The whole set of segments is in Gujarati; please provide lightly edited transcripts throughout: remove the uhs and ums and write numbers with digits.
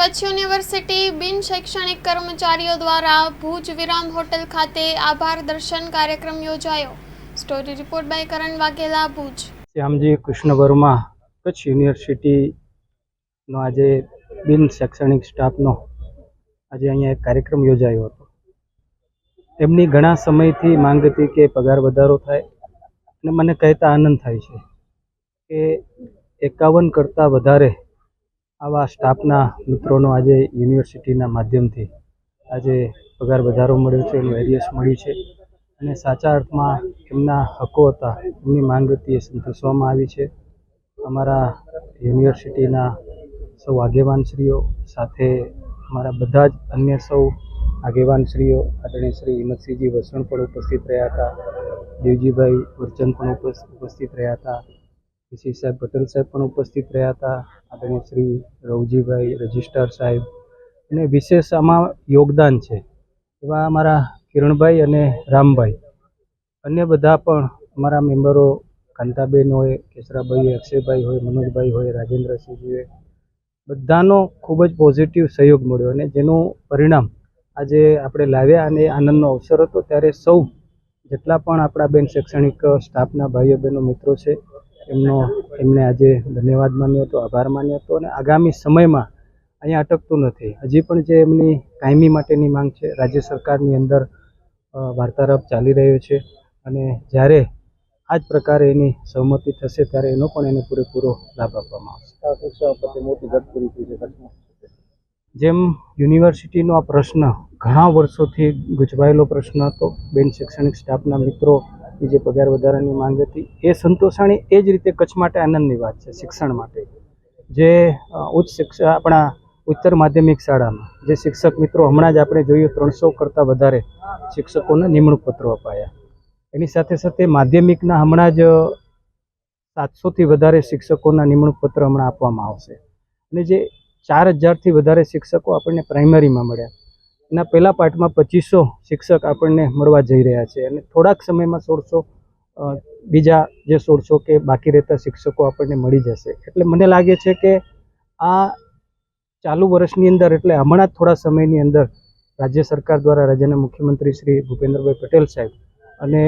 કચ્છ યુનિવર્સિટી બિન શૈક્ષણિક કર્મચારીઓ દ્વારા ભુજ વિરામ હોટલ ખાતે આભાર દર્શન કાર્યક્રમ યોજાયો। સ્ટોરી રિપોર્ટ બાય કરણ વાઘેલા, ભુજ। શ્યામજી કૃષ્ણ વર્મા કચ્છ યુનિવર્સિટીનો આજે બિન શૈક્ષણિક સ્ટાફનો આજે અહીંયા એક કાર્યક્રમ યોજાયો હતો। એમની ઘણા સમયથી માંગ હતી કે પગાર વધારો થાય અને મને કહેતા આનંદ થાય છે કે 51 કરતાં વધારે આવા સ્ટાફના મિત્રોનો આજે યુનિવર્સિટીના માધ્યમથી આજે પગાર વધારો મળ્યો છે, એનું એરિયસ મળ્યું છે અને સાચા અર્થમાં એમના હકો હતા, એમની માંગ હતી એ સંતોષવામાં આવી છે। અમારા યુનિવર્સિટીના સૌ આગેવાનશ્રીઓ સાથે અમારા બધા જ અન્ય સૌ આગેવાનશ્રીઓ આદરણીય શ્રી હિંમતસિંહજી વસણ પણ ઉપસ્થિત રહ્યા હતા, દેવજીભાઈ વરચંદ પણ ઉપસ્થિત રહ્યા હતા, પીસી સાહેબ પટેલ સાહેબ પણ ઉપસ્થિત રહ્યા હતા, આદરણીય શ્રી રવજીભાઈ રજિસ્ટ્રાર સાહેબ અને વિશેષ આમાં યોગદાન છે એવા અમારા કિરણભાઈ અને રામભાઈ, અન્ય બધા પણ અમારા મેમ્બરો કાંતાબેન હોય, કેસરાભાઈ હોય, અક્ષયભાઈ હોય, મનોજભાઈ હોય, રાજેન્દ્રસિંહજી હોય, બધાનો ખૂબ જ પોઝિટિવ સહયોગ મળ્યો અને જેનું પરિણામ આજે આપણે લાવ્યા અને આનંદનો અવસર હતો। ત્યારે સૌ જેટલા પણ આપણા બેન શૈક્ષણિક સ્ટાફના ભાઈઓ બહેનો મિત્રો છે એમને આજે ધન્યવાદ માન્યો હતો, આભાર માન્યો હતો અને આગામી સમયમાં અહીંયા અટકતું નથી। હજી પણ જે એમની કાયમી માટેની માંગ છે રાજ્ય સરકારની અંદર વાર્તાલાપ ચાલી રહ્યો છે અને જ્યારે આ જ પ્રકારે એની સહમતિ થશે ત્યારે એનો પણ એને પૂરેપૂરો લાભ આપવામાં આવશે। શિક્ષણ પ્રત્યે મોટી ઘટ પૂરી થઈ છે। જેમ યુનિવર્સિટીનો આ પ્રશ્ન ઘણા વર્ષોથી ગૂંચવાયેલો પ્રશ્ન હતો, બેન શૈક્ષણિક સ્ટાફના મિત્રોની જે પગાર વધારાની માંગ હતી એ સંતોષાણી, એ જ રીતે કચ્છ માટે આનંદની વાત છે। શિક્ષણ માટે જે ઉચ્ચ શિક્ષણ આપણા ઉત્તર માધ્યમિક શાળામાં જે શિક્ષક મિત્રો હમણાં જ આપણે જોયું 300 કરતાં વધારે શિક્ષકોને નિમણૂક પત્રો અપાયા, એની સાથે સાથે માધ્યમિકના હમણાં જ 700થી વધારે શિક્ષકોના નિમણૂક પત્ર હમણાં આપવામાં આવશે અને જે 4000થી વધારે શિક્ષકો આપણને પ્રાઇમરીમાં મળ્યા, એના પહેલા પાર્ટમાં 2500 શિક્ષક આપણને મળવા જઈ રહ્યા છે અને થોડાક સમયમાં 1600 બીજા જે 1600 કે બાકી રહેતા શિક્ષકો આપણને મળી જશે। એટલે મને લાગે છે કે આ ચાલુ વર્ષની અંદર એટલે હમણાં જ થોડા સમયની અંદર રાજ્ય સરકાર દ્વારા રાજ્યના મુખ્યમંત્રી શ્રી ભૂપેન્દ્રભાઈ પટેલ સાહેબ અને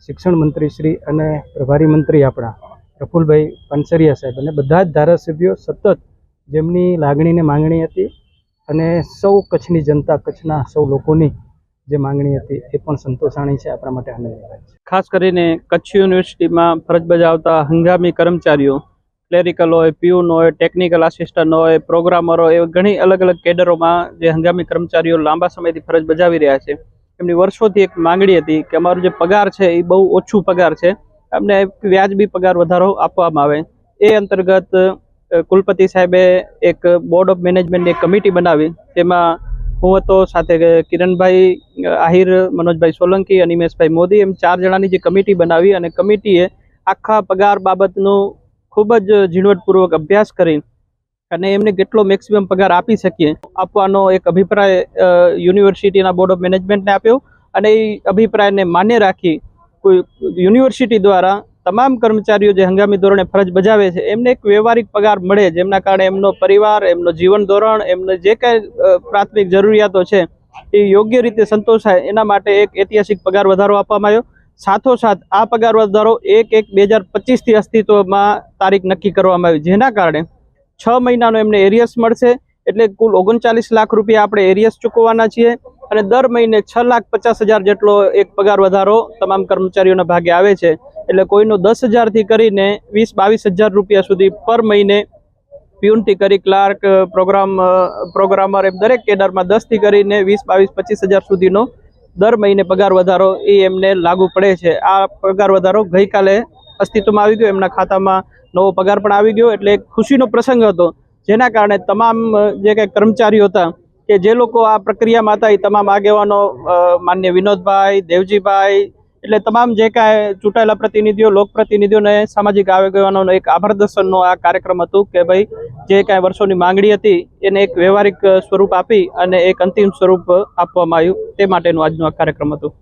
શિક્ષણ મંત્રી શ્રી અને પ્રભારી મંત્રી આપણા પ્રફુલભાઈ પાનસરિયા સાહેબ અને બધા જ ધારાસભ્યો સતત જેમની લાગણીને માંગણી હતી અને સૌ કચ્છની જનતા, કચ્છના સૌ લોકોની જે માંગણી હતી એ પણ સંતોષાણી છે, આપણા માટે આનંદની વાત છે। ખાસ કરીને કચ્છ યુનિવર્સિટીમાં ફરજ બજાવતા હંગામી કર્મચારીઓ, ક્લેરિકલ હોય, પીયુન હોય, ટેકનિકલ આસિસ્ટન્ટ હોય, પ્રોગ્રામરો, એ ઘણી અલગ અલગ કેડરોમાં જે હંગામી કર્મચારીઓ લાંબા સમયથી ફરજ બજાવી રહ્યા છે, એમની વર્ષોથી એક માંગણી હતી કે અમારો જે પગાર છે એ બહુ ઓછું પગાર છે, અમને વ્યાજબી પગાર વધારો આપવામાં આવે। એ અંતર્ગત કુલપતિ સાહેબે એક બોર્ડ ઓફ મેનેજમેન્ટની એક કમિટી બનાવી, તેમાં હું હતો, સાથે કિરણભાઈ આહિર, મનોજભાઈ સોલંકી, અનિમેશભાઈ મોદી, એમ 4 જણાની જે કમિટી બનાવી અને કમિટીએ આખા પગાર બાબતનું ખૂબ જ ઝીણવટપૂર્વક અભ્યાસ કરી અને એમને કેટલો મેક્સિમમ પગાર આપી શકીએ આપવાનો એક અભિપ્રાય યુનિવર્સિટીના બોર્ડ ઓફ મેનેજમેન્ટને આપ્યો અને એ અભિપ્રાયને માન્ય રાખી યુનિવર્સિટી દ્વારા તમામ કર્મચારીઓ જે હંગામી ધોરણે ફરજ બજાવે છે એમને એક વ્યવહારિક પગાર મળે, જેમના કારણે એમનો પરિવાર, એમનો જીવન ધોરણ, એમને જે કાંઈ પ્રાથમિક જરૂરિયાતો છે એ યોગ્ય રીતે સંતોષાય એના માટે એક ઐતિહાસિક પગાર વધારો આપવામાં આવ્યો। સાથોસાથ આ પગાર વધારો 1/1/2025થી અસ્તિત્વમાં તારીખ નક્કી કરવામાં આવી, જેના કારણે 6 મહિનાનો એમને એરિયસ મળશે, એટલે કુલ 39 લાખ રૂપિયા આપણે એરિયસ ચૂકવવાના છીએ અને દર મહિને 6,50,000 જેટલો એક પગાર વધારો તમામ કર્મચારીઓના ભાગે આવે છે। એટલે કોઈનો 10,000થી કરીને 20-22,000 રૂપિયા સુધી પર મહિને, પ્યુનથી કરી ક્લાર્ક, પ્રોગ્રામર, એમ દરેક કેડરમાં 10થી કરીને 20-22-25,000 સુધીનો દર મહિને પગાર વધારો એ એમને લાગુ પડે છે। આ પગાર વધારો ગઈકાલે અસ્તિત્વમાં આવી ગયો, એમના ખાતામાં નવો પગાર પણ આવી ગયો, એટલે એક ખુશીનો પ્રસંગ હતો, જેના કારણે તમામ જે કંઈ કર્મચારીઓ હતા કે જે લોકો આ પ્રક્રિયામાં હતા એ તમામ આગેવાનો, માન્ય વિનોદભાઈ, દેવજીભાઈ, એટલે તમામ જે કાંઈ ચૂંટાયેલા પ્રતિનિધિઓ, લોકપ્રતિનિધિઓને, સામાજિક આગેવાનોનો એક આભાર દર્શનનો આ કાર્યક્રમ હતું કે ભાઈ જે કાંઈ વર્ષોની માંગણી હતી એને એક વ્યવહારિક સ્વરૂપ આપી અને એક અંતિમ સ્વરૂપ આપવામાં આવ્યું, તે માટેનું આજનું આ કાર્યક્રમ હતું।